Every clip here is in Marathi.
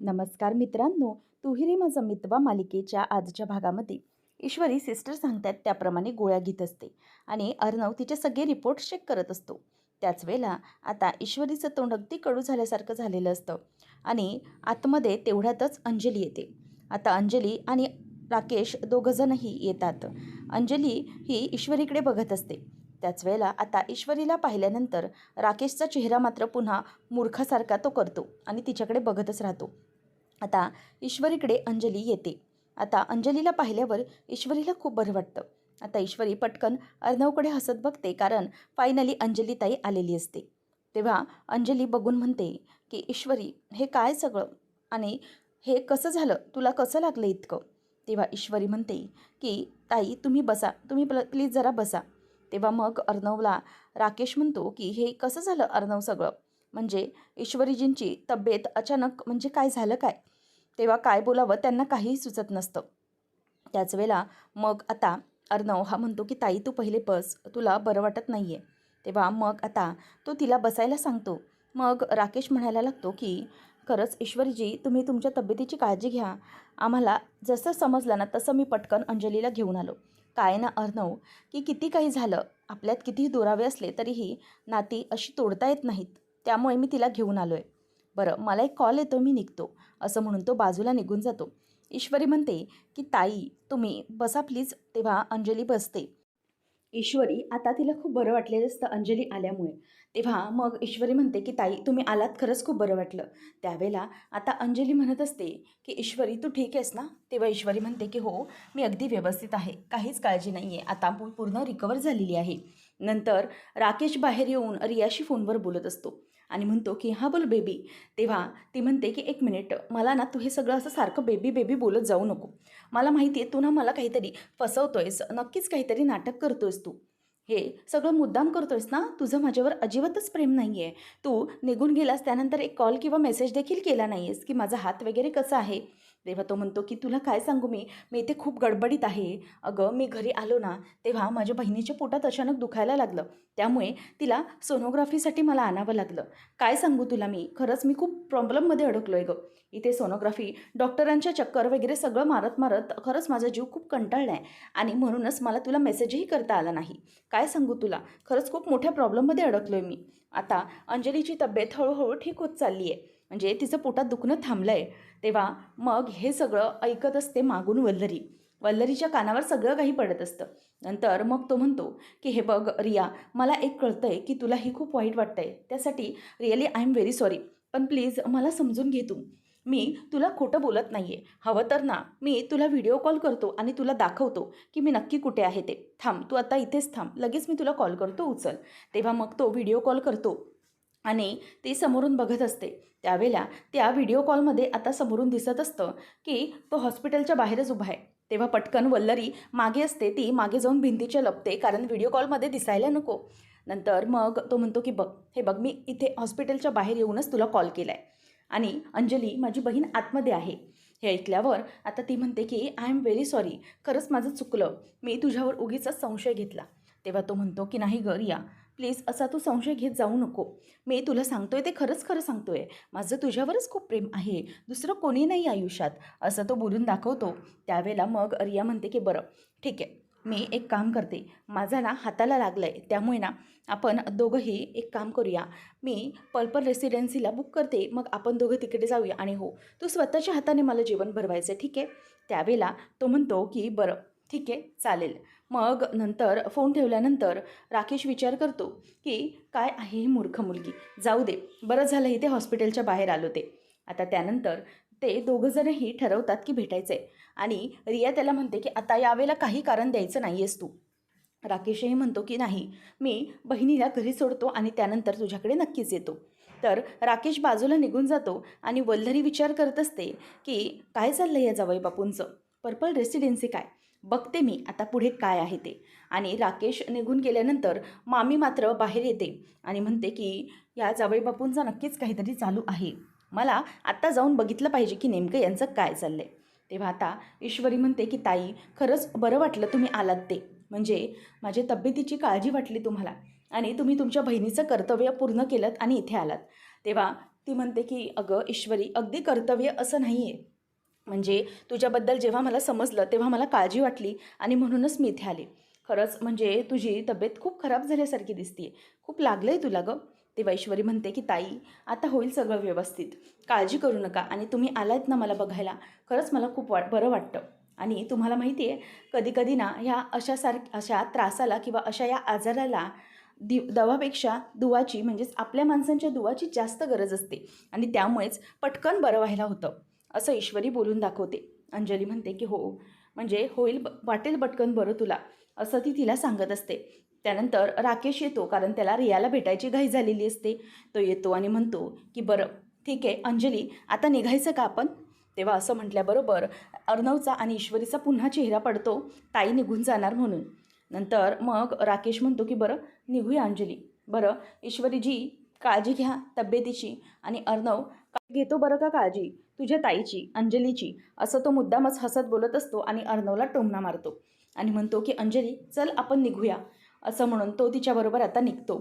नमस्कार मित्रांनो, तूही रे माझा मितवा मालिकेच्या आजच्या भागामध्ये ईश्वरी सिस्टर सांगतात त्याप्रमाणे गोळ्या घेत असते आणि अर्णव तिचे सगळे रिपोर्ट चेक करत असतो. त्याच वेळेला आता ईश्वरीचं तोंड अगदी कडू झाल्यासारखं झालेलं असतं आणि आतमध्ये तेवढ्यातच अंजली येते. आता अंजली आणि राकेश दोघंजणही येतात. अंजली ही ईश्वरीकडे बघत असते. त्याच वेळेला आता ईश्वरीला पाहिल्यानंतर राकेशचा चेहरा मात्र पुन्हा मूर्खासारखा तो करतो आणि तिच्याकडे बघतच राहतो. आता ईश्वरीकडे अंजली येते. आता अंजलीला पाहिल्यावर ईश्वरीला खूप बरं वाटतं. आता ईश्वरी पटकन अर्णवकडे हसत बघते, कारण फायनली अंजलीताई आलेली असते. तेव्हा अंजली बघून म्हणते की ईश्वरी, हे काय सगळं आणि हे कसं झालं, तुला कसं लागलं इतकं? तेव्हा ईश्वरी म्हणते की ताई तुम्ही बसा, तुम्ही प्लीज जरा बसा. तेव्हा मग अर्णवला राकेश म्हणतो की हे कसं झालं अर्णव सगळं? म्हणजे ईश्वरीजींची तब्येत अचानक म्हणजे काय झालं काय? तेव्हा काय बोलावं त्यांना काहीही सुचत नसतं. त्याच वेळेला मग आता अर्णव हा म्हणतो की ताई तू पहिले बस, तुला बरं वाटत नाही आहे. तेव्हा मग आता तो तिला बसायला सांगतो. मग राकेश म्हणायला लागतो की खरंच ईश्वरीजी, तुम्ही तुमच्या तब्येतीची काळजी घ्या. आम्हाला जसं समजलं ना तसं मी पटकन अंजलीला घेऊन आलो. काय ना अर्णव, की किती काही झालं, आपल्यात कितीही दुरावे असले तरीही नाती अशी तोडता येत नाहीत. त्यामुळे मी तिला घेऊन आलो आहे. बरं, मला एक कॉल येतो, मी निघतो, असं म्हणून तो बाजूला निघून जातो. ईश्वरी म्हणते की ताई तुम्ही बसा प्लीज. तेव्हा अंजली बसते. ईश्वरी आता तिला खूप बरं वाटलेलं असतं अंजली आल्यामुळे. तेव्हा मग ईश्वरी म्हणते की ताई तुम्ही आलात, खरंच खूप बरं वाटलं. त्यावेळेला आता अंजली म्हणत असते की ईश्वरी तू ठीक आहेस ना? तेव्हा ईश्वरी म्हणते की हो, मी अगदी व्यवस्थित आहे, काहीच काळजी नाही आहे, आता पूर्ण रिकवर झालेली आहे. नंतर राकेश बाहेर येऊन रियाशी फोनवर बोलत असतो आणि म्हणतो की हां बोल बेबी. तेव्हा ती म्हणते की एक मिनिट, मला ना तू हे सगळं असं सारखं बेबी बेबी बोलत जाऊ नको. मला माहिती आहे तू ना मला काहीतरी फसवतोयस, नक्कीच काहीतरी नाटक करतोयस तू. हे सगळं मुद्दाम करतोयस ना? तुझं माझ्यावर अजिबातच प्रेम नाही आहे. तू निघून गेलास त्यानंतर एक कॉल किंवा मेसेज देखील केला नाही आहेस की माझा हात वगैरे कसा आहे. तेव्हा तो म्हणतो की तुला काय सांगू मी इथे खूप गडबडीत आहे. अगं मी घरी आलो ना, तेव्हा माझ्या बहिणीच्या पोटात अचानक दुखायला लागलं. त्यामुळे तिला सोनोग्राफीसाठी मला आणावं लागलं. काय सांगू तुला, खरंच मी खूप प्रॉब्लेममध्ये अडकलो आहे गं. इथे सोनोग्राफी, डॉक्टरांच्या चक्कर वगैरे सगळं मारत मारत खरंच माझा जीव खूप कंटाळला आहे आणि म्हणूनच मला तुला मेसेजही करता आला नाही. काय सांगू तुला, खरंच खूप मोठ्या प्रॉब्लेममध्ये अडकलो आहे मी. आता अंजलीची तब्येत हळूहळू ठीक होत चालली आहे, म्हणजे तिचं पोटात दुखणं थांबलं आहे. तेव्हा मग हे सगळं ऐकत असते मागून वल्लरी. वल्लरीच्या कानावर सगळं काही पडत असतं. नंतर मग तो म्हणतो की हे बघ रिया, मला एक कळतं आहे की तुलाही खूप वाईट वाटतं आहे, त्यासाठी really I am very sorry. पण प्लीज मला समजून घे तू. मी तुला खोटं बोलत नाही आहे. हवं तर ना मी तुला व्हिडिओ कॉल करतो आणि तुला दाखवतो की मी नक्की कुठे आहे ते. थांब, तू आता इथेच थांब, लगेच मी तुला कॉल करतो, उचल. तेव्हा मग तो व्हिडिओ कॉल करतो आणि ती समोरून बघत असते. त्यावेळेला त्या व्हिडिओ कॉलमध्ये आता समोरून दिसत असतं की तो हॉस्पिटलच्या बाहेरच उभा आहे. तेव्हा पटकन वल्लरी मागे असते, ती मागे जाऊन भिंतीच्या लपते, कारण व्हिडिओ कॉलमध्ये दिसायला नको. नंतर मग तो म्हणतो की बघ, हे बघ, मी इथे हॉस्पिटलच्या बाहेर येऊनच तुला कॉल केला आहे आणि अंजली माझी बहीण आतमध्ये आहे. हे ऐकल्यावर आता ती म्हणते की आय एम व्हेरी सॉरी, खरंच माझं चुकलं, मी तुझ्यावर उगीचाच संशय घेतला. तेव्हा तो म्हणतो की नाही गं रिया, प्लीज असा तू संशय घेत जाऊ नको. मी तुला सांगतोय ते खरंच खरं सांगतोय, माझं तुझ्यावरच खूप प्रेम आहे, दुसरं कोणी नाही आयुष्यात, असं तो बोलून दाखवतो. त्यावेळेला मग रिया म्हणते की बरं ठीक आहे, मी एक काम करते, माझा ना हाताला लागलं आहे, त्यामुळे ना आपण दोघंही एक काम करूया, मी पर्पल रेसिडेन्सीला बुक करते, मग आपण दोघं तिकडे जाऊया आणि हो, तू स्वतःच्या हाताने मला जेवण भरवायचं आहे, ठीक आहे? त्यावेळेला तो म्हणतो की बरं ठीक आहे, चालेल. मग नंतर फोन ठेवल्यानंतर राकेश विचार करतो की काय आहे ही मूर्ख मुलगी, जाऊ दे, बरं झालं इथे हॉस्पिटलच्या बाहेर आलो ते. आता त्यानंतर ते दोघंजणही ठरवतात की भेटायचं आहे आणि रिया त्याला म्हणते की आता यावेळेला काही कारण द्यायचं नाही आहेस तू. राकेशही म्हणतो की नाही, मी बहिणीला घरी सोडतो आणि त्यानंतर तुझ्याकडे नक्कीच येतो. तर राकेश बाजूला निघून जातो आणि वल्लरी विचार करत असते की काय चाललं या जावई बापूंचं, पर्पल रेसिडेन्सी काय, बघते मी आता पुढे काय आहे ते. आणि राकेश निघून गेल्यानंतर मामी मात्र बाहेर येते आणि म्हणते की या जावई बापूंचा नक्कीच काहीतरी चालू आहे, मला आत्ता जाऊन बघितलं पाहिजे की नेमकं यांचं काय चाललं आहे. तेव्हा आता ईश्वरी म्हणते की ताई खरंच बरं वाटलं तुम्ही आलात ते, म्हणजे माझ्या तब्येतीची काळजी वाटली तुम्हाला आणि तुम्ही तुमच्या बहिणीचं कर्तव्य पूर्ण केलं आणि इथे आलात. तेव्हा ती म्हणते की अगं ईश्वरी, अगदी कर्तव्य असं नाही आहे. म्हणजे तुझ्याबद्दल जेव्हा मला समजलं तेव्हा मला काळजी वाटली आणि म्हणूनच मी इथे आले. खरंच म्हणजे तुझी तब्येत खूप खराब झाल्यासारखी दिसते, खूप लागलं आहे तुला गं. तेव्हा ईश्वरी म्हणते की ताई, आता होईल सगळं व्यवस्थित, काळजी करू नका. आणि तुम्ही आलात ना मला बघायला, खरंच मला खूप बरं वाटतं. आणि तुम्हाला माहिती आहे, कधीकधी ना ह्या अशा त्रासाला किंवा अशा या आजाराला दवापेक्षा दुवाची, म्हणजेच आपल्या माणसांच्या दुवाची जास्त गरज असते. आणि त्यामुळेच पटकन बरं व्हायला होतं, असं ईश्वरी बोलून दाखवते. अंजली म्हणते की हो, म्हणजे होईल, वाटेल पटकन बरं तुला, असं ती तिला सांगत असते. त्यानंतर राकेश येतो, कारण त्याला रियाला भेटायची घाई झालेली असते. तो येतो आणि म्हणतो की बरं ठीक आहे अंजली, आता निघायचं का आपण? तेव्हा असं म्हटल्याबरोबर अर्णवचा आणि ईश्वरीचा पुन्हा चेहरा पडतो, ताई निघून जाणार म्हणून. नंतर मग राकेश म्हणतो की बरं निघूया अंजली. बरं ईश्वरीजी, काळजी घ्या तब्येतीची. आणि अर्णव, घेतो बरं का काळजी तुझ्या ताईची, अंजलीची, असं तो मुद्दामच हसत बोलत असतो आणि अर्णवला टोमणा मारतो आणि म्हणतो की अंजली चल आपण निघूया. असं म्हणून तो तिच्याबरोबर आता निघतो.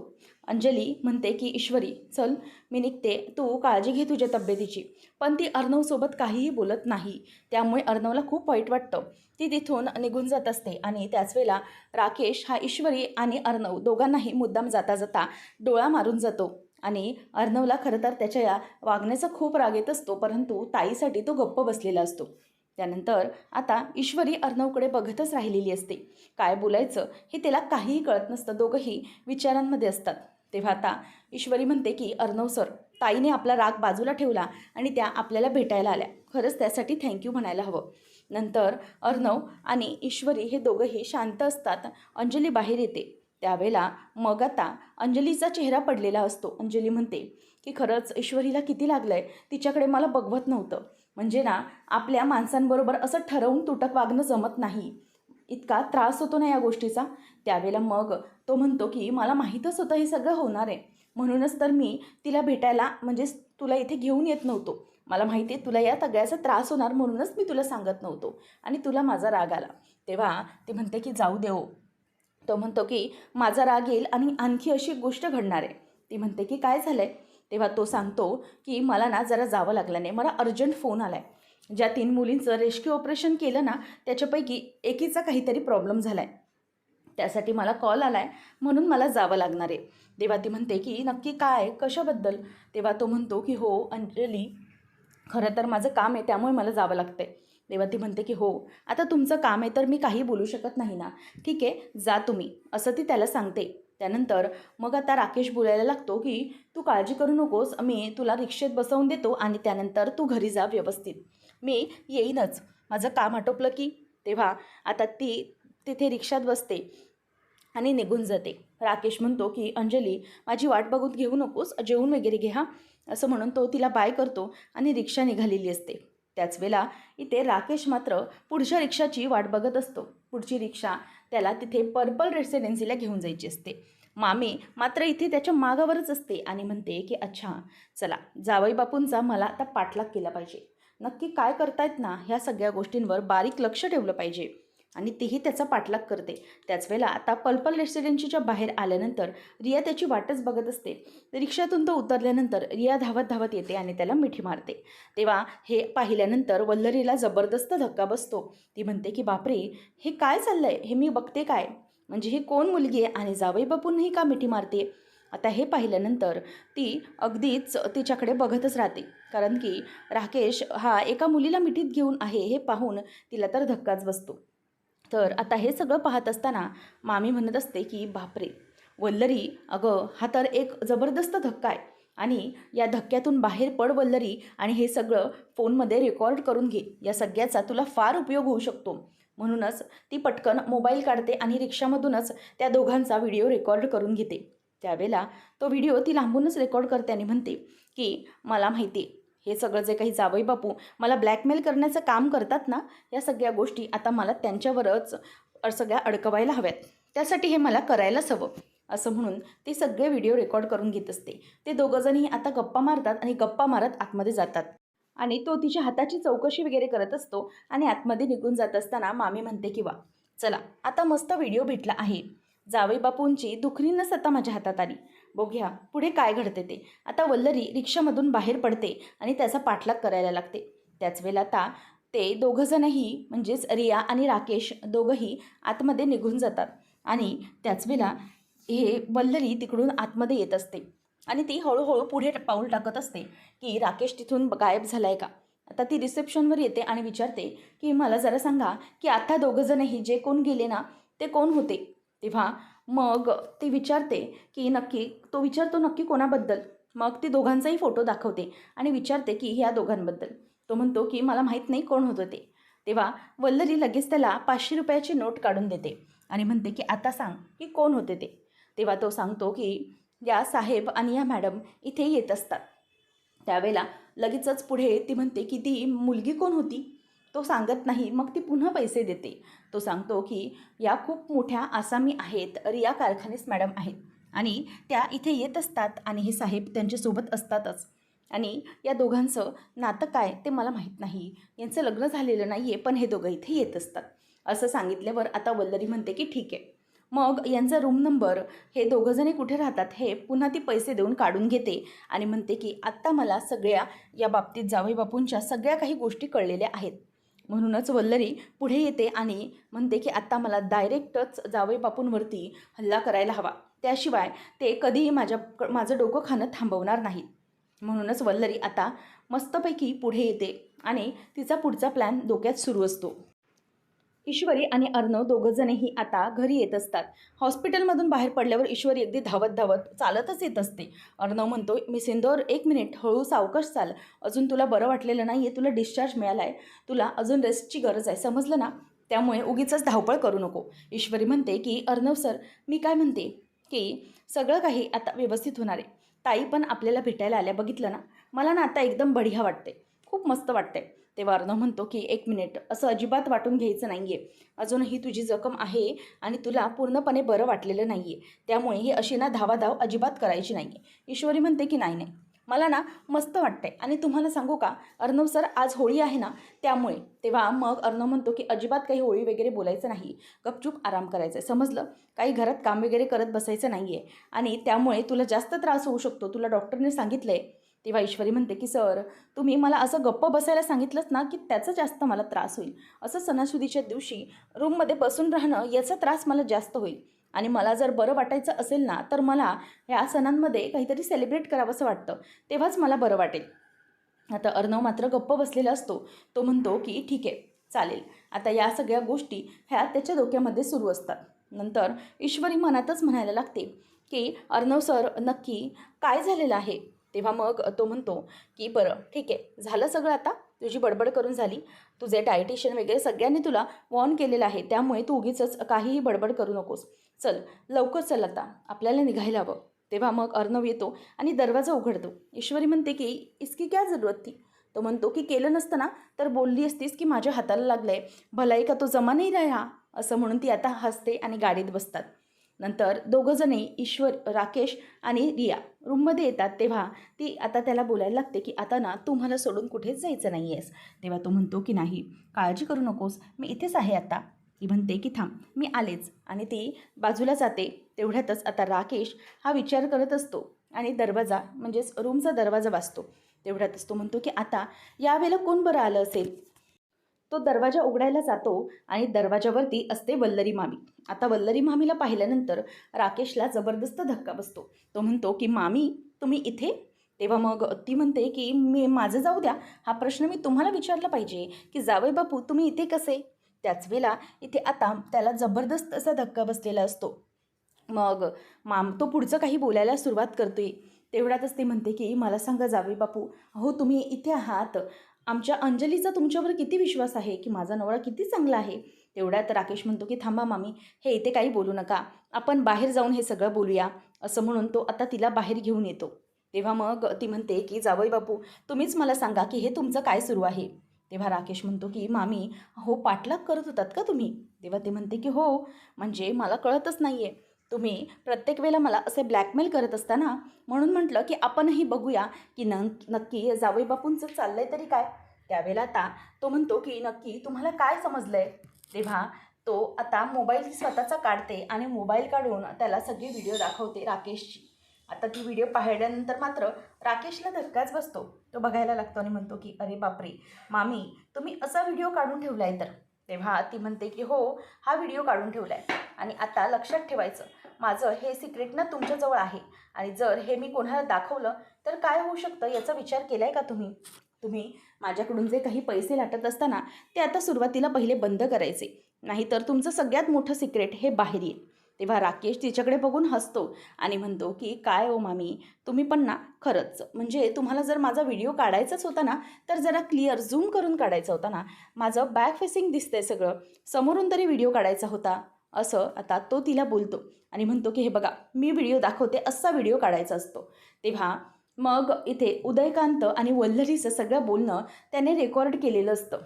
अंजली म्हणते की ईश्वरी चल, मी निघते, तू काळजी घे तुझ्या तब्येतीची. पण ती अर्णवसोबत काहीही बोलत नाही. त्यामुळे अर्णवला खूप वाईट वाटतं. ती तिथून निघून जात असते आणि त्याच वेळेला राकेश हा ईश्वरी आणि अर्णव दोघांनाही मुद्दाम जाता जाता डोळा मारून जातो. आणि अर्णवला खरं तर त्याच्या या वागण्याचा खूप राग येत असतो, परंतु ताईसाठी तो गप्प बसलेला असतो. त्यानंतर आता ईश्वरी अर्णवकडे बघतच राहिलेली असते. काय बोलायचं हे तिला काहीही कळत नसतं, दोघंही विचारांमध्ये असतात. तेव्हा आता ईश्वरी म्हणते की अर्णव सर, ताईने आपला राग बाजूला ठेवला आणि त्या आपल्याला भेटायला आल्या, खरंच त्यासाठी थँक्यू म्हणायला हवं. नंतर अर्णव आणि ईश्वरी हे दोघंही शांत असतात. अंजली बाहेर येते. त्यावेळेला मग आता अंजलीचा चेहरा पडलेला असतो. अंजली म्हणते की खरंच ईश्वरीला किती लागलं आहे, तिच्याकडे मला बघवत नव्हतं. म्हणजे ना, आपल्या माणसांबरोबर असं ठरवून तुटक वागणं जमत नाही, इतका त्रास होतो ना या गोष्टीचा. त्यावेळेला मग तो म्हणतो की मला माहीतच होतं हे सगळं होणार आहे, म्हणूनच तर मी तिला भेटायला, म्हणजेच तुला इथे घेऊन येत नव्हतो. मला माहिती आहे तुला या सगळ्याचा त्रास होणार, म्हणूनच मी तुला सांगत नव्हतो आणि तुला माझा राग आला. तेव्हा ती म्हणते की जाऊ दे हो. तो म्हणतो की माझा राग येईल आणि आणखी अशी गोष्ट घडणार आहे. ती म्हणते की काय झालं आहे? तेव्हा तो सांगतो की मला ना जरा जावं लागलं नाही, मला अर्जंट फोन आला आहे. ज्या 3 मुलींचं रेस्क्यू ऑपरेशन केलं ना, त्याच्यापैकी एकीचा काहीतरी प्रॉब्लेम झाला आहे, त्यासाठी मला कॉल आला आहे, म्हणून मला जावं लागणार आहे. तेव्हा ती म्हणते की नक्की काय, कशाबद्दल? तेव्हा तो म्हणतो की हो अंजली, खरं तर माझं काम आहे त्यामुळे मला जावं लागतं आहे. तेव्हा ती म्हणते की हो, आता तुमचं काम आहे तर मी काही बोलू शकत नाही ना, ठीक आहे जा तुम्ही, असं ती त्याला सांगते. त्यानंतर मग आता राकेश बोलायला लागतो की तू काळजी करू नकोस, मी तुला रिक्षेत बसवून देतो आणि त्यानंतर तू घरी जा व्यवस्थित, मी येईनच माझं काम आटोपलं की. तेव्हा आता ती तिथे रिक्षात बसते आणि निघून जाते. राकेश म्हणतो की अंजली, माझी वाट बघून घेऊ नकोस, जेवून वगैरे घे हां, असं म्हणून तो तिला बाय करतो आणि रिक्षा निघालेली असते. त्याच वेळेला इथे राकेश मात्र पुढच्या रिक्षाची वाट बघत असतो. पुढची रिक्षा त्याला तिथे पर्पल रेसिडेन्सीला घेऊन जायची असते. मामी मात्र इथे त्याच्या मागावरच असते आणि म्हणते की अच्छा चला, जावई बापूंचा मला आता पाठलाग केला पाहिजे, नक्की काय करतायत ना, ह्या सगळ्या गोष्टींवर बारीक लक्ष ठेवलं पाहिजे. आणि तीही त्याचा पाठलाग करते. त्याच वेळेला आता पर्पल रेसिडेन्सीच्या बाहेर आल्यानंतर रिया त्याची वाटच बघत असते. रिक्षातून तो उतरल्यानंतर रिया धावत धावत येते आणि त्याला मिठी मारते. तेव्हा हे पाहिल्यानंतर वल्लरीला जबरदस्त धक्का बसतो. ती म्हणते की बापरे, हे काय चाललं आहे, हे मी बघते काय, म्हणजे ही कोण मुलगी आहे आणि जावई बापूंनाही का मिठी मारते? आता हे पाहिल्यानंतर ती अगदीच तिच्याकडे बघतच राहते, कारण की राकेश हा एका मुलीला मिठीत घेऊन आहे हे पाहून तिला तर धक्काच बसतो. तर आता हे सगळं पाहत असताना मामी म्हणत असते की बापरे वल्लरी, अगं हा तर एक जबरदस्त धक्का आहे आणि या धक्क्यातून बाहेर पड वल्लरी, आणि हे सगळं फोनमध्ये रेकॉर्ड करून घे, या सगळ्याचा तुला फार उपयोग होऊ शकतो. म्हणूनच ती पटकन मोबाईल काढते आणि रिक्षामधूनच त्या दोघांचा व्हिडिओ रेकॉर्ड करून घेते. त्यावेळेला तो व्हिडिओ ती लांबूनच रेकॉर्ड करते आणि म्हणते की मला माहिती आहे, हे सगळं जे काही जावई बापू मला ब्लॅकमेल करण्याचं काम करतात ना, या सगळ्या गोष्टी आता मला त्यांच्यावरच सगळ्या अडकवायला हव्यात, त्यासाठी हे मला करायलाच हवं, असं म्हणून ते सगळे व्हिडिओ रेकॉर्ड करून घेत असते. ते दोघंजणही आता गप्पा मारतात आणि गप्पा मारत आतमध्ये जातात आणि तो तिच्या हाताची चौकशी वगैरे करत असतो. आणि आतमध्ये निघून जात असताना मामी म्हणते की वा चला, आता मस्त व्हिडिओ भेटला आहे, जावई बापूंची दुखणी नस आता माझ्या हातात आली. बघूया पुढे काय घडते ते. आता वल्लरी रिक्षामधून बाहेर पडते आणि त्याचा पाठलाग करायला लागते. त्याच वेळेला आता ते दोघंजणही म्हणजेच रिया आणि राकेश दोघंही आतमध्ये निघून जातात आणि त्याच वेळेला हे वल्लरी तिकडून आतमध्ये येत असते आणि ती हळूहळू पुढे पाऊल टाकत असते की राकेश तिथून गायब झाला आहे का. आता ती रिसेप्शनवर येते आणि विचारते की मला जरा सांगा की आता दोघंजणही जे कोण गेले ना ते कोण होते. तेव्हा मग ती विचारते की नक्की तो विचारतो नक्की कोणाबद्दल. मग ती दोघांचाही फोटो दाखवते आणि विचारते की ह्या दोघांबद्दल. तो म्हणतो की मला माहीत नाही कोण होतं ते. तेव्हा वल्लरी लगेच त्याला 500 रुपयाची नोट काढून देते आणि म्हणते की आता सांग की कोण होते ते. तेव्हा तो सांगतो की या साहेब आणि या मॅडम इथे येत असतात. त्यावेळेला लगेचच पुढे ती म्हणते की ती मुलगी कोण होती. तो सांगत नाही. मग ती पुन्हा पैसे देते. तो सांगतो की या खूप मोठ्या आसामी आहेत, रिया कारखानीस मॅडम आहेत आणि त्या इथे येत असतात आणि हे साहेब त्यांच्यासोबत असतातच आणि या दोघांचं नातं काय ते मला माहीत नाही. यांचं लग्न झालेलं नाही आहे पण हे दोघं इथे येत असतात. असं सांगितल्यावर आता वल्लरी म्हणते की ठीक आहे. मग यांचा रूम नंबर हे दोघंजणी कुठे राहतात हे पुन्हा ती पैसे देऊन काढून घेते आणि म्हणते की आत्ता मला सगळ्या या बाबतीत जावई बापूंच्या सगळ्या काही गोष्टी कळलेल्या आहेत. म्हणूनच वल्लरी पुढे येते आणि म्हणते की आत्ता मला डायरेक्टच जावई बापूंवरती हल्ला करायला हवा. त्याशिवाय ते कधीही माझं डोकं खाणं थांबवणार नाहीत. म्हणूनच वल्लरी आता मस्तपैकी पुढे येते आणि तिचा पुढचा प्लॅन डोक्यात सुरू असतो. ईश्वरी आणि अर्णव दोघंजणही आता घरी येत असतात. हॉस्पिटलमधून बाहेर पडल्यावर ईश्वरी अगदी धावत धावत चालतच येत असते. अर्णव म्हणतो मी सिंदूर 1 मिनिट हळू सावकाश चाल. अजून तुला बरं वाटलेलं नाही आहे. तुला डिस्चार्ज मिळाला आहे. तुला अजून रेस्टची गरज आहे. समजलं ना. त्यामुळे उगीचच धावपळ करू नको. ईश्वरी म्हणते की अर्णव सर मी काय म्हणते की सगळं काही आता व्यवस्थित होणार आहे. ताई पण आपल्याला भेटायला आल्या बघितलं ना. मला ना आता एकदम बढिया वाटते. खूप मस्त वाटते. तेव्हा अर्णव म्हणतो की 1 मिनिट असं अजिबात वाटून घ्यायचं नाही आहे. अजूनही तुझी जखम आहे आणि तुला पूर्णपणे बरं वाटलेलं नाही आहे. त्यामुळे ही अशी ना धावाधाव अजिबात करायची नाही आहे. ईश्वरी म्हणते की नाही मला ना मस्त वाटतंय आणि तुम्हाला सांगू का अर्णव सर आज होळी आहे ना त्यामुळे. तेव्हा मग अर्णव म्हणतो की अजिबात काही होळी वगैरे बोलायचं नाही. गपचूप आराम करायचं आहे. समजलं. काही घरात काम वगैरे करत बसायचं नाही आहे आणि त्यामुळे तुला जास्त त्रास होऊ शकतो. तुला डॉक्टरने सांगितलं आहे. तेव्हा ईश्वरी म्हणते की सर तुम्ही मला असं गप्प बसायला सांगितलंच ना की त्याचा जास्त मला त्रास होईल. असं सणासुदीच्या दिवशी रूममध्ये बसून राहणं याचा त्रास मला जास्त होईल आणि मला जर बरं वाटायचं असेल ना तर मला ह्या सणांमध्ये काहीतरी सेलिब्रेट करावंसं वाटतं. तेव्हाच मला बरं वाटेल. आता अर्णव मात्र गप्प बसलेला असतो. तो म्हणतो की ठीक आहे चालेल. आता या सगळ्या गोष्टी ह्या त्याच्या डोक्यामध्ये सुरू असतात. नंतर ईश्वरी मनातच म्हणायला लागते की अर्णव सर नक्की काय झालेलं आहे. तेव्हा मग तो म्हणतो की बरं ठीक आहे झालं सगळं आता. तुझी बडबड करून झाली. तुझे डायटिशियन वगैरे सगळ्यांनी तुला वॉर्न केलेलं आहे. त्यामुळे तू उगीचच काहीही बडबड करू नकोस. चल लवकर चल आता आपल्याला निघायला हवं. तेव्हा मग अर्णव येतो आणि दरवाजा उघडतो. ईश्वरी म्हणते की इसकी क्या जरूरत थी. तो म्हणतो की केलं नसतं ना तर बोलली असतीस की माझ्या हाताला लागलंय भलाई का तो जमा नाही राहा. असं म्हणून ती आता हसते आणि गाडीत बसतात. नंतर दोघंजणी राकेश आणि रिया रूममध्ये येतात. तेव्हा ती आता त्याला बोलायला लागते की आता ना तू मला सोडून कुठेच जायचं नाही आहेस. तेव्हा तो म्हणतो की नाही काळजी करू नकोस मी इथेच आहे आता. ती म्हणते की थांब मी आलेच आणि ती बाजूला जाते. तेवढ्यातच आता राकेश हा विचार करत असतो आणि दरवाजा म्हणजेच रूमचा दरवाजा वाजतो. तेवढ्यातच तो म्हणतो की आता यावेळेला कोण बरं आलं असेल. तो दरवाजा उघडायला जातो आणि दरवाजावरती असते वल्लरी मामी. आता वल्लरी मामीला पाहिल्यानंतर राकेशला जबरदस्त धक्का बसतो. तो म्हणतो की मामी तुम्ही इथे. तेव्हा मग ती म्हणते की माझं जाऊ द्या. हा प्रश्न मी तुम्हाला विचारला पाहिजे की जावई बापू तुम्ही इथे कसे. त्याच वेळेला इथे आता त्याला जबरदस्त असा धक्का बसलेला असतो. मग तो पुढचं काही बोलायला सुरुवात करतोय. तेवढ्यातच ती म्हणते की मला सांगा जावई बापू हो तुम्ही इथे आहात. आमच्या अंजलीचा तुमच्यावर किती विश्वास आहे की माझा नवरा किती चांगला आहे. तेवढ्यात राकेश म्हणतो की थांबा मामी हे इथे काही बोलू नका. आपण बाहेर जाऊन हे सगळं बोलूया. असं म्हणून तो आता तिला बाहेर घेऊन येतो. तेव्हा मग ती म्हणते की जावई बापू तुम्हीच मला सांगा की हे तुमचं काय सुरू आहे. तेव्हा राकेश म्हणतो की मामी हो पाठलाग करत होतात का तुम्ही. तेव्हा ते म्हणते की हो म्हणजे मला कळतच नाही आहे. तुम्ही प्रत्येक वेळेला मला असे ब्लॅकमेल करत असता ना म्हणून म्हटलं की आपणही बघूया की नक्की जावई बापूंचं चाललंय तरी काय. त्यावेळेला आता तो म्हणतो की नक्की तुम्हाला काय समजलंय. तेव्हा तो आता मोबाईल स्वतःचा काढते आणि मोबाईल काढून त्याला सगळी व्हिडिओ दाखवते राकेशची. आता ती व्हिडिओ पाहिल्यानंतर मात्र राकेशला धक्काच बसतो. तो बघायला लागतो आणि म्हणतो की अरे बापरे मामी, तुम्ही असा व्हिडिओ काढून ठेवला आहे तर. तेव्हा ती म्हणते की हो, हा व्हिडिओ काढून ठेवला आहे आणि आता लक्षात ठेवायचं, माझं हे सिक्रेट ना तुमच्याजवळ आहे आणि जर हे मी कोणाला दाखवलं तर काय होऊ शकतं याचा विचार केला आहे का तुम्ही? तुम्ही माझ्याकडून जे काही पैसे लाटत असताना ते आता सुरुवातीला पहिले बंद करायचे, नाहीतर तुमचं सगळ्यात मोठं सिक्रेट हे बाहेर येईल. तेव्हा राकेश तिच्याकडे बघून हसतो आणि म्हणतो की काय ओ मामी, तुम्ही पण ना खरंच, म्हणजे तुम्हाला जर माझा व्हिडिओ काढायचाच होता ना तर जरा क्लिअर झूम करून काढायचा होता ना, माझं बॅक फेसिंग दिसतंय सगळं, समोरून तरी व्हिडिओ काढायचा होता. असं आता तो तिला बोलतो आणि म्हणतो की हे बघा, मी व्हिडिओ दाखवते असा व्हिडिओ काढायचा असतो. तेव्हा मग इथे उदयकांत आणि वल्लरीचं सगळं बोलणं त्याने रेकॉर्ड केलेलं असतं.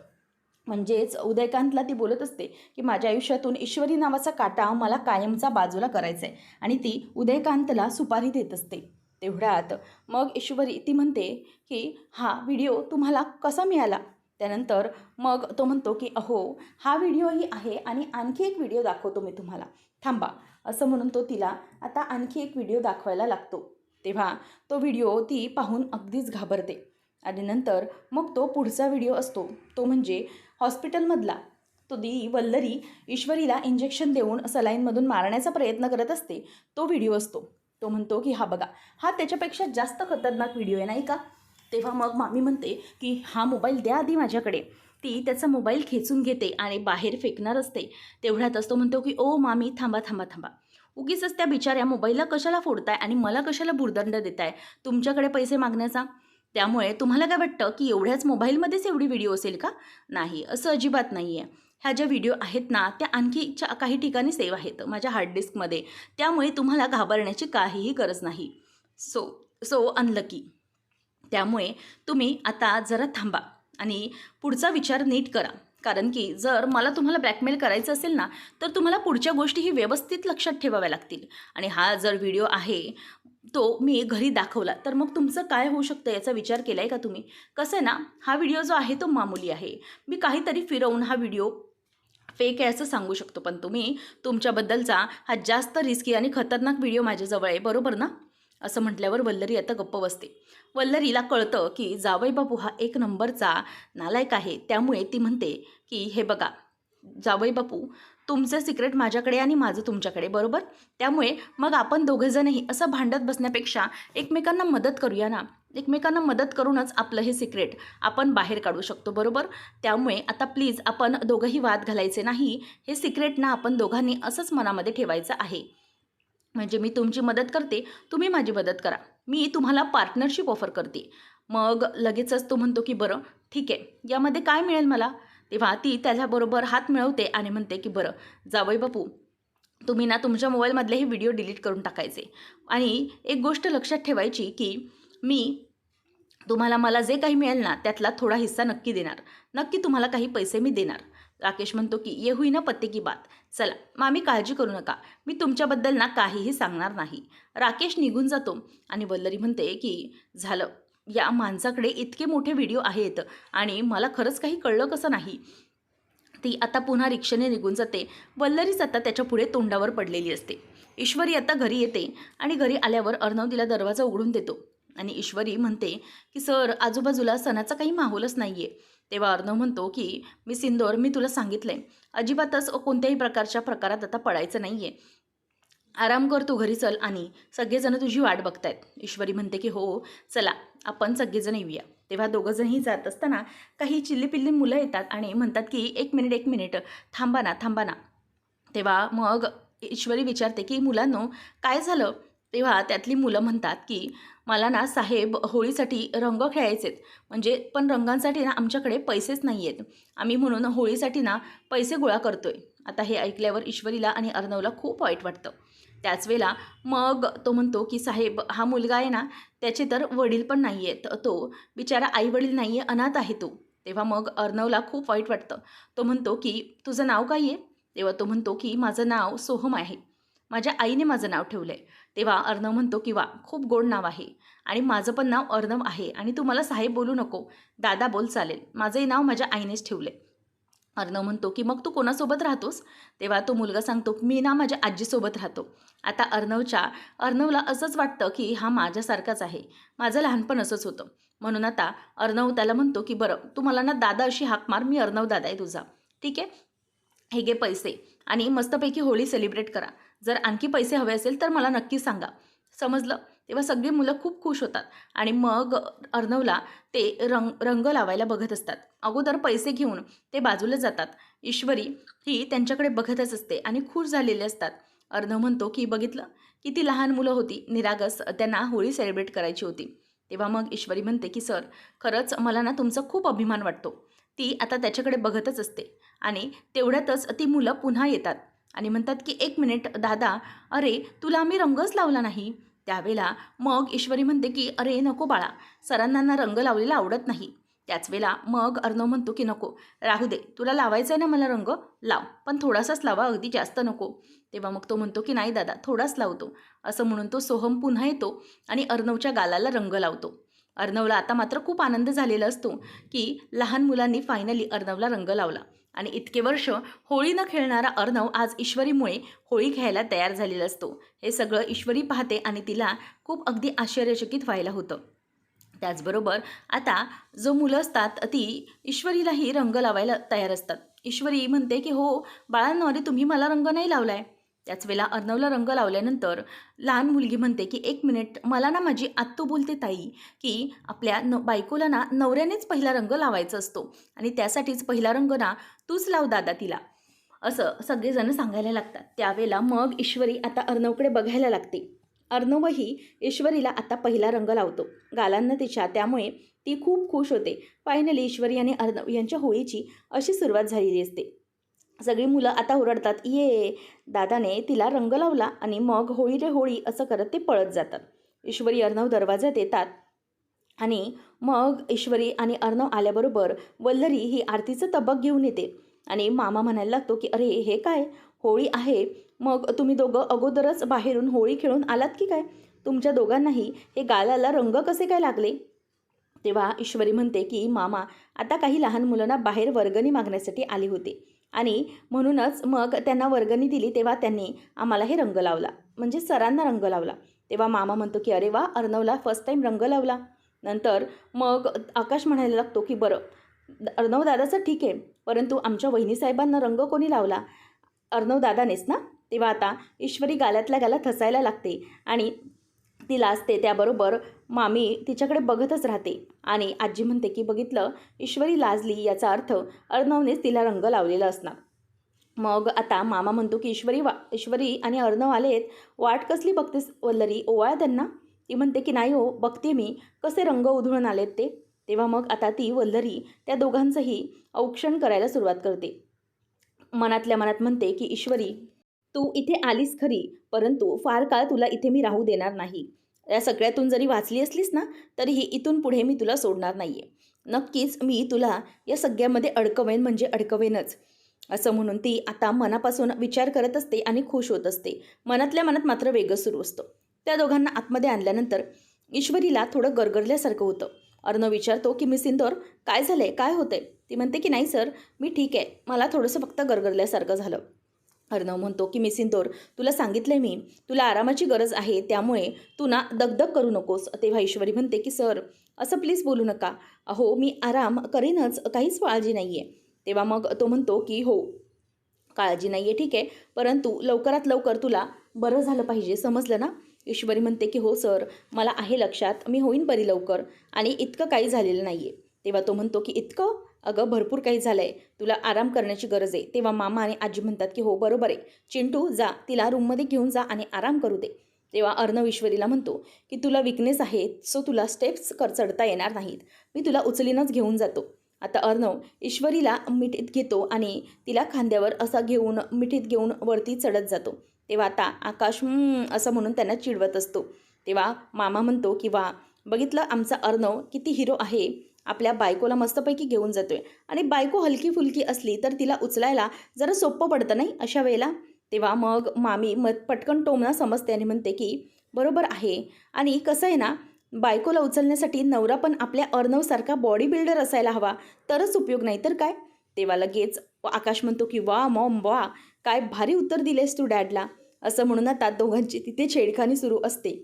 म्हणजेच उदयकांतला ती बोलत असते की माझ्या आयुष्यातून ईश्वरी नावाचा काटा मला कायमचा बाजूला करायचा आहे आणि ती उदयकांतला सुपारी देत असते. तेवढ्यात मग ईश्वरी ती म्हणते की हा व्हिडिओ तुम्हाला कसा मिळाला? त्यानंतर मग तो म्हणतो की अहो, हा व्हिडिओही आहे आणि आणखी एक व्हिडिओ दाखवतो मी तुम्हाला, थांबा. असं म्हणून तो तिला आता आणखी एक व्हिडिओ दाखवायला लागतो. तेव्हा तो व्हिडिओ ती पाहून अगदीच घाबरते आणि नंतर मग तो पुढचा व्हिडिओ असतो, तो म्हणजे हॉस्पिटलमधला. तो दी वल्लरी ईश्वरीला इंजेक्शन देऊन सलाईनमधून मारण्याचा प्रयत्न करत असते, तो व्हिडिओ असतो. तो म्हणतो की हा बघा, हा त्याच्यापेक्षा जास्त खतरनाक व्हिडिओ आहे नाही का? तेव्हा मग मामी म्हणते की हा मोबाईल द्या आधी माझ्याकडे. ती त्याचा मोबाईल खेचून घेते आणि बाहेर फेकणार असते. तेवढ्यातच तो म्हणतो की ओ मामी, थांबा थांबा थांबा, उगीचच त्या बिचाऱ्या मोबाईलला कशाला फोडताय आणि मला कशाला भुर्दंड देताय तुमच्याकडे पैसे मागण्याचा? त्यामुळे तुम्हाला काय वाटतं की एवढ्याच मोबाईलमध्येच एवढी व्हिडिओ असेल का? नाही, असं अजिबात नाही आहे. ह्या ज्या व्हिडिओ आहेत ना त्या आणखी काही ठिकाणी सेव्ह आहेत माझ्या हार्ड डिस्कमध्ये, त्यामुळे तुम्हाला घाबरण्याची काहीही गरज नाही. So so unlucky. त्यामुळे तुम्ही आता जरा थांबा आणि पुढचा विचार नीट करा. कारण की जर मला तुम्हाला ब्लॅकमेल करायचं असेल ना तर तुम्हाला पुढच्या गोष्टीही व्यवस्थित लक्षात ठेवाव्या लागतील. आणि हा जर व्हिडिओ आहे तो मी घरी दाखवला तर मग तुमचं काय होऊ शकतं याचा विचार केला आहे का तुम्ही? कसं आहे ना, हा व्हिडिओ जो आहे तो मामूली आहे. मी काहीतरी फिरवून हा व्हिडिओ फेक आहे असं सांगू शकतो, पण तुम्ही तुमच्याबद्दलचा हा जास्त रिस्की आणि खतरनाक व्हिडिओ माझ्याजवळ आहे, बरोबर ना? असं म्हटल्यावर वल्लरी आता गप्प बसते. वल्लरीला कळतं की जावई बापू हा एक नंबरचा नालायक आहे. त्यामुळे ती म्हणते की हे बघा जावई बापू, तुमचं सिक्रेट माझ्याकडे आणि माझं तुमच्याकडे, बरोबर? त्यामुळे मग आपण दोघंजणही असं भांडत बसण्यापेक्षा एकमेकांना मदत करूया ना. एकमेकांना मदत करूनच आपलं हे सिक्रेट आपण बाहेर काढू शकतो, बरोबर? त्यामुळे आता प्लीज आपण दोघंही वाद घालायचे नाही. हे सिक्रेट ना आपण दोघांनी असंच मनामध्ये ठेवायचं आहे. म्हणजे मी तुमची मदत करते, तुम्ही माझी मदत करा. मी तुम्हाला पार्टनरशिप ऑफर करते. मग लगेचच तो म्हणतो की बरं ठीक आहे, यामध्ये काय मिळेल मला? तेव्हा ती त्याच्याबरोबर हात मिळवते आणि म्हणते की बरं जावई बापू, तुम्ही ना तुमच्या मोबाईलमधलेही व्हिडिओ डिलीट करून टाकायचे आणि एक गोष्ट लक्षात ठेवायची की मी तुम्हाला मला जे काही मिळेल ना त्यातला थोडा हिस्सा नक्की देणार. नक्की तुम्हाला काही पैसे मी देणार. राकेश म्हणतो की ये हुई ना पत्ते की बात. चला मामी, काळजी करू नका, मी तुमच्याबद्दल ना काहीही सांगणार नाही. राकेश निघून जातो आणि वल्लरी म्हणते की झालं, या माणसाकडे इतके मोठे व्हिडिओ आहेत आणि मला खरंच काही कळलं कसं नाही. ती आता पुन्हा रिक्षेने निघून जाते. वल्लरीच आता त्याच्या पुढे तोंडावर पडलेली असते. ईश्वरी आता घरी येते आणि घरी आल्यावर अर्णव तिला दरवाजा उघडून देतो आणि ईश्वरी म्हणते की सर, आजूबाजूला सणाचा काही माहोलच नाही आहे. तेव्हा अर्णव म्हणतो की मी सिंदोर, मी तुला सांगितलं आहे, अजिबातच कोणत्याही प्रकारच्या प्रकारात आता पडायचं नाही आहे. आराम कर, तू घरी चल आणि सगळेजण तुझी वाट बघतायत. ईश्वरी म्हणते की हो, चला आपण सगळेजण येऊया. तेव्हा दोघंजणही जात असताना काही चिल्लीपिल्ली मुलं येतात आणि म्हणतात की एक मिनिट, थांबा ना थांबा ना. तेव्हा मग ईश्वरी विचारते की मुलांनो काय झालं? तेव्हा त्यातली मुलं म्हणतात की मला ना साहेब होळीसाठी रंग खेळायचेत, म्हणजे पण रंगांसाठी ना आमच्याकडे पैसेच नाही आहेत. आम्ही म्हणून होळीसाठी ना पैसे गोळा करतोय. आता हे ऐकल्यावर ईश्वरीला आणि अर्णवला खूप वाईट वाटतं. त्याच वेळेला मग तो म्हणतो की साहेब, हा मुलगा आहे ना त्याचे तर वडील पण नाही आहेत, तो बिचारा आई वडील नाही आहे, अनाथ आहे तो. तेव्हा मग अर्णवला खूप वाईट वाटतं. तो म्हणतो की तुझं नाव काय आहे? तेव्हा तो म्हणतो की माझं नाव सोहम आहे, माझ्या आईने माझं नाव ठेवलं आहे. तेव्हा अर्णव म्हणतो की वा, खूप गोड नाव आहे आणि माझं पण नाव अर्णव आहे आणि तू मला साहेब बोलू नको, दादा बोल चालेल, माझंही नाव माझ्या आईनेच ठेवलं आहे. अर्णव म्हणतो की मग तू कोणासोबत राहतोस? तेव्हा तो मुलगा सांगतो मी ना माझ्या आजीसोबत राहतो. आता अर्णवला असंच वाटतं की हा माझ्यासारखाच आहे. माझं लहानपण असंच होतं. म्हणून आता अर्णव त्याला म्हणतो की बरं तू मला ना दादा अशी हाक मार, मी अर्णव दादा आहे तुझा. ठीक आहे? हे घे पैसे आणि मस्तपैकी होळी सेलिब्रेट करा. जर आणखी पैसे हवे असेल तर मला नक्की सांगा. समजलं? तेव्हा सगळी मुलं खूप खुश होतात आणि मग अर्णवला ते रंग लावायला बघत असतात. अगोदर पैसे घेऊन ते बाजूला जातात. ईश्वरी ही त्यांच्याकडे बघतच असते आणि खुश झालेले असतात. अर्णव म्हणतो की बघितलं किती लहान मुलं होती, निरागस, त्यांना होळी सेलिब्रेट करायची होती. तेव्हा मग ईश्वरी म्हणते की सर खरंच मला ना तुमचा खूप अभिमान वाटतो. ती आता त्याच्याकडे बघतच असते आणि तेवढ्यातच ती मुलं पुन्हा येतात आणि म्हणतात की एक मिनिट दादा, अरे तुला आम्ही रंगच लावला नाही. त्यावेळेला मग ईश्वरी म्हणते की अरे नको बाळा, सरांना ना रंग लावलेला आवडत नाही. त्याच वेळेला मग अर्णव म्हणतो की नको राहू दे, तुला लावायचा आहे ना मला रंग, लाव, पण थोडासाच लावा, अगदी जास्त नको. तेव्हा मग तो म्हणतो की नाही दादा थोडाच लावतो. असं म्हणून तो सोहम पुन्हा येतो आणि अर्णवच्या गालाला रंग लावतो. अर्णवला आता मात्र खूप आनंद झालेला असतो की लहान मुलांनी फायनली अर्णवला रंग लावला आणि इतके वर्ष होळी न खेळणारा अर्णव आज ईश्वरीमुळे होळी खेळायला तयार झालेला असतो. हे सगळं ईश्वरी पाहते आणि तिला खूप अगदी आश्चर्यचकित व्हायला होतं. त्याचबरोबर आता जो मुलं असतात ती ईश्वरीलाही रंग लावायला तयार असतात. ईश्वरी म्हणते की हो बाळांनो, अरे तुम्ही मला रंग नाही लावलाय. त्याच वेळेला अर्णवला रंग लावल्यानंतर लहान मुलगी म्हणते की एक मिनिट, मला ना माझी आत्तू बोलते ताई की आपल्या बायकोला ना नवऱ्यानेच पहिला रंग लावायचा असतो आणि त्यासाठीच पहिला रंग ना तूच लाव दादा तिला, असं सगळेजण सांगायला लागतात. त्यावेळेला मग ईश्वरी आता अर्णवकडे बघायला लागते. अर्णवही ईश्वरीला आता पहिला रंग लावतो गालांना तिच्या, त्यामुळे ती खूप खुश होते. फायनली ईश्वरी आणि अर्णव यांच्या होळीची अशी सुरुवात झालेली असते. सगळी मुलं आता ओरडतात, ये दादाने तिला रंग लावला, आणि मग होळी रे होळी असं करत ते पळत जातात. ईश्वरी अर्णव दरवाजात येतात आणि मग ईश्वरी आणि अर्णव आल्याबरोबर वल्लरी ही आरतीचं तबक घेऊन येते आणि मामा म्हणायला लागतो की अरे हे काय, होळी आहे, मग तुम्ही दोघं अगोदरच बाहेरून होळी खेळून आलात की काय? तुमच्या दोघांनाही हे गालाला रंग कसे काय लागले? तेव्हा ईश्वरी म्हणते की मामा, आता काही लहान मुलांना बाहेर वर्गणी मागण्यासाठी आली होती आणि म्हणूनच मग त्यांना वर्गणी दिली, तेव्हा त्यांनी आम्हाला हे रंग लावला, म्हणजे सरांना रंग लावला. तेव्हा मामा म्हणतो की अरे वा, अर्णवला फर्स्ट टाईम रंग लावला. नंतर मग आकाश म्हणायला लागतो की बरं अर्णव दादाचं ठीक आहे, परंतु आमच्या वहिनीसाहेबांना रंग कोणी लावला? अर्णव दादानेच ना? तेव्हा आता ईश्वरी गालातल्या गालात हसायला लागते आणि ती लाजते. त्याबरोबर मामी तिच्याकडे बघतच राहते आणि आजी म्हणते की बघितलं, ईश्वरी लाजली, याचा अर्थ अर्णवनेच तिला रंग लावलेला असणार. मग आता मामा म्हणतो की ईश्वरी आणि अर्णव आलेत, वाट कसली बघतेस वल्लरी, ओवाळ त्यांना. ती म्हणते की नाही हो, बघते मी कसे रंग उधळून आलेत ते. तेव्हा मग आता ती वल्लरी त्या दोघांचंही औक्षण करायला सुरुवात करते. मनातल्या मनात म्हणते की ईश्वरी, तू इथे आलीस खरी, परंतु फार काळ तुला इथे मी राहू देणार नाही. या सगळ्यातून जरी वाचली असलीस ना, तरीही इथून पुढे मी तुला सोडणार नाही आहे. नक्कीच मी तुला या सगळ्यामध्ये अडकवेन, म्हणजे अडकवेनच. असं म्हणून ती आता मनापासून विचार करत असते आणि खुश होत असते. मनातल्या मनात मात्र वेगळं सुरू असतं. त्या दोघांना आतमध्ये आणल्यानंतर ईश्वरीला थोडं गरगरल्यासारखं होतं. अर्णव विचारतो की मिस इंदोर, काय झालंय, काय होतंय? ती म्हणते की नाही सर, मी ठीक आहे, मला थोडंसं फक्त गरगरल्यासारखं झालं. अर्णव म्हणतो की मिस इंदोर, तुला सांगितलंय मी, तुला आरामाची गरज आहे, त्यामुळे तू ना दगदग करू नकोस. तेव्हा ईश्वरी म्हणते की सर असं प्लीज बोलू नका, अहो मी आराम करीनच, काहीच काळजी नाही आहे. तेव्हा मग तो म्हणतो की हो, काळजी नाही आहे ठीक आहे, परंतु लवकरात लवकर तुला बरं झालं पाहिजे, समजलं ना? ईश्वरी म्हणते की हो सर, मला आहे लक्षात, मी होईन बरी लवकर, आणि इतकं काही झालेलं नाही आहे. तेव्हा तो म्हणतो की इतकं, अगं भरपूर काही झालं आहे, तुला आराम करण्याची गरज आहे. तेव्हा मामा आणि आजी म्हणतात की हो बरोबर आहे, चिंटू जा, तिला रूममध्ये घेऊन जा आणि आराम करू दे. तेव्हा अर्णव ईश्वरीला म्हणतो की तुला विकनेस आहे, सो तुला स्टेप्स चढता येणार नाहीत, मी तुला उचलीनच घेऊन जातो. आता अर्णव ईश्वरीला मिठीत घेतो आणि तिला खांद्यावर असा घेऊन मिठीत घेऊन वरती चढत जातो. तेव्हा आता आकाश असं म्हणून त्यांना चिडवत असतो. तेव्हा मामा म्हणतो की वा, बघितलं आमचा अर्णव किती हिरो आहे, आपल्या बायकोला मस्तपैकी घेऊन जातोय, आणि बायको हलकी फुलकी असली तर तिला उचलायला जरा सोपं पडतं नाही अशा वेळेला. तेव्हा मग मामी पटकन टोमणा समजते आणि म्हणते की बरोबर आहे, आणि कसं आहे ना, बायकोला उचलण्यासाठी नवरा पण आपल्या अर्णवसारखा बॉडी बिल्डर असायला हवा, तरच उपयोग, नाही तर काय. तेव्हा लगेच आकाश म्हणतो की वा मॉम वा, काय भारी उत्तर दिलेस तू डॅडला, असं म्हणून आता दोघांची तिथे छेडखानी सुरू असते.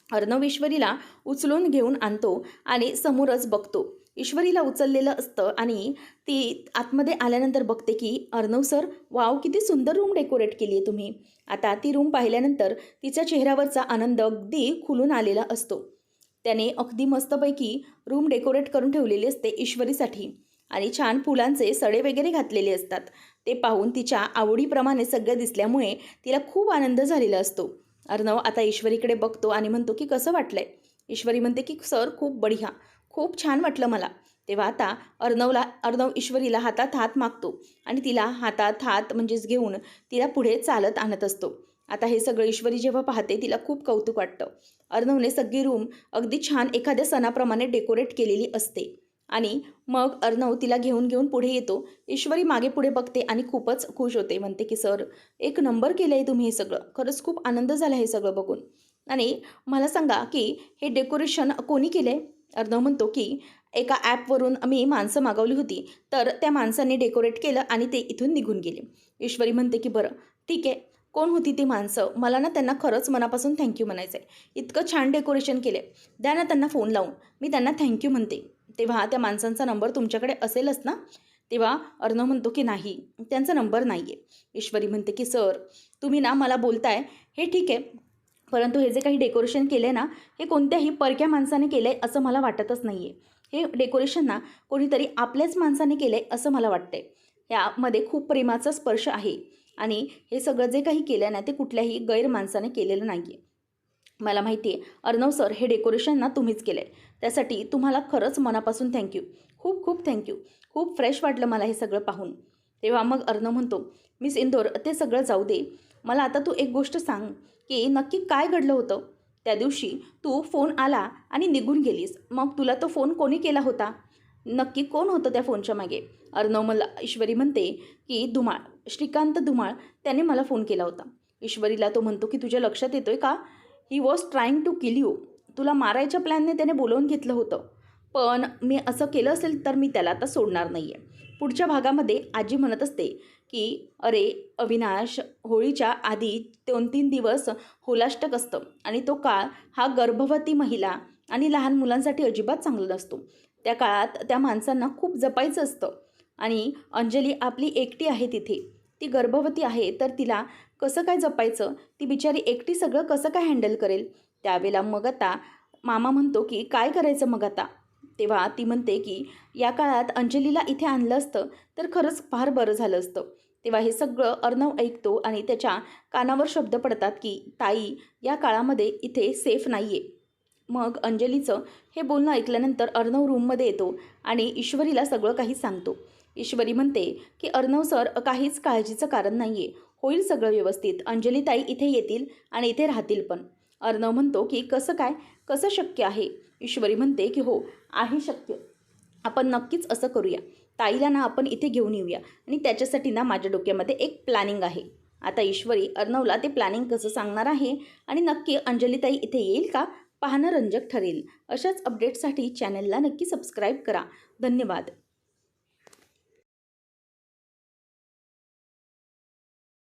अर्णव ईश्वरीला उचलून घेऊन आणतो आणि समोरच बघतो. ईश्वरीला उचललेलं असतं आणि ती आतमध्ये आल्यानंतर बघते की अर्णव सर, वाव किती सुंदर रूम डेकोरेट केली आहे तुम्ही. आता ती रूम पाहिल्यानंतर तिच्या चेहऱ्यावरचा आनंद अगदी खुलून आलेला असतो. त्याने अगदी मस्तपैकी रूम डेकोरेट करून ठेवलेली असते ईश्वरीसाठी आणि छान फुलांचे सडे वगैरे घातलेले असतात. ते पाहून तिच्या आवडीप्रमाणे सगळं दिसल्यामुळे तिला खूप आनंद झालेला असतो. अर्णव आता ईश्वरीकडे बघतो आणि म्हणतो की कसं वाटलंय. ईश्वरी म्हणते की सर खूप बढिया, खूप छान वाटलं मला. तेव्हा आता अर्णव ईश्वरीला हातात हात मागतो आणि तिला हातात हात म्हणजेच घेऊन तिला पुढे चालत आणत असतो. आता हे सगळं ईश्वरी जेव्हा पाहते तिला खूप कौतुक वाटतं. अर्णवने सगळी रूम अगदी छान एखाद्या सणाप्रमाणे डेकोरेट केलेली असते आणि मग अर्णव तिला घेऊन पुढे येतो. ईश्वरी मागे पुढे बघते आणि खूपच खुश होते. म्हणते की सर, एक नंबर केलं आहे तुम्ही हे सगळं. खरंच खूप आनंद झाला हे सगळं बघून. आणि मला सांगा की हे डेकोरेशन कोणी केलं आहे? अर्णव म्हणतो की एका ॲपवरून मी माणसं मागवली होती, तर त्या माणसांनी डेकोरेट केलं आणि ते इथून निघून गेले. ईश्वरी म्हणते की बरं ठीक आहे, कोण होती ती माणसं? मला ना त्यांना खरंच मनापासून थँक्यू म्हणायचं आहे. इतकं छान डेकोरेशन केलं आहे. द्या ना त्यांना फोन लावून, मी त्यांना थँक्यू म्हणते. तेव्हा त्या माणसांचा नंबर तुमच्याकडे असेलच ना? तेव्हा अर्णव म्हणतो की नाही, त्यांचा नंबर नाही आहे. ईश्वरी म्हणते की सर, तुम्ही ना मला बोलताय हे ठीक आहे, परंतु हे जे काही डेकोरेशन केलं आहे ना, हे कोणत्याही परक्या माणसाने केलं आहे असं मला वाटतच नाही आहे. हे डेकोरेशन ना कोणीतरी आपल्याच माणसाने केलं आहे असं मला वाटतं आहे. यामध्ये खूप प्रेमाचा स्पर्श आहे आणि हे सगळं जे काही केलं आहे ना, ते कुठल्याही गैर माणसाने केलेलं नाही आहे. मला माहिती आहे अर्णव सर, हे डेकोरेशन ना तुम्हीच केलं आहे. त्यासाठी तुम्हाला खरंच मनापासून थँक्यू. खूप खूप थँक्यू. खूप फ्रेश वाटलं मला हे सगळं पाहून. तेव्हा मग अर्णव म्हणतो, मिस इंदोर, ते सगळं जाऊ दे. मला आता तू एक गोष्ट सांग की नक्की काय घडलं होतं? त्या दिवशी तू फोन आला आणि निघून गेलीस. मग तुला तो फोन कोणी केला होता? नक्की कोण होतं त्या फोनच्या मागे? अर्णव मला ईश्वरी म्हणते की धुमाळ, श्रीकांत धुमाळ, त्याने मला फोन केला होता. ईश्वरीला तो म्हणतो की तुझ्या लक्षात येतोय का? He was trying to kill you. तुला मारायच्या प्लॅनने त्याने बोलवून घेतलं होतं. पण मी असं केलं असेल तर मी त्याला आता सोडणार नाही आहे. पुढच्या भागामध्ये आजी म्हणत असते की अरे अविनाश, होळीच्या आधी 2-3 दिवस होलाष्टक असतं आणि तो काळ हा गर्भवती महिला आणि लहान मुलांसाठी अजिबात चांगला नसतो. त्या काळात त्या माणसांना खूप जपायचं असतं आणि अंजली आपली एकटी आहे तिथे. ती गर्भवती आहे, तर तिला कसं काय जपायचं? ती बिचारी एकटी सगळं कसं काय हँडल करेल? त्यावेळेला मग आता मामा म्हणतो की काय करायचं मग आता? तेव्हा ती म्हणते की या काळात अंजलीला इथे आणलं असतं तर खरंच फार बरं झालं असतं. तेव्हा हे सगळं अर्णव ऐकतो आणि त्याच्या कानावर शब्द पडतात की ताई या काळामध्ये इथे सेफ नाही आहे. मग अंजलीचं हे बोलणं ऐकल्यानंतर अर्णव रूममध्ये येतो आणि ईश्वरीला सगळं काही सांगतो. ईश्वरी म्हणते की अर्णव सर, काहीच काळजीचं कारण नाही आहे, होईल सगळं व्यवस्थित. अंजलीताई इथे येतील आणि इथे राहतील पण. अर्णव म्हणतो की कसं काय, कसं शक्य आहे? ईश्वरी म्हणते की हो, आहे शक्य. आपण नक्कीच असं करूया. ताईला ना आपण इथे घेऊन येऊया आणि त्याच्यासाठी ना माझ्या डोक्यामध्ये एक प्लॅनिंग आहे. आता ईश्वरी अर्णवला ते प्लॅनिंग कसं सांगणार आहे आणि नक्की अंजलीताई इथे येईल का, पाहणं रंजक ठरेल. अशाच अपडेट्ससाठी चॅनलला नक्की सबस्क्राईब करा. धन्यवाद.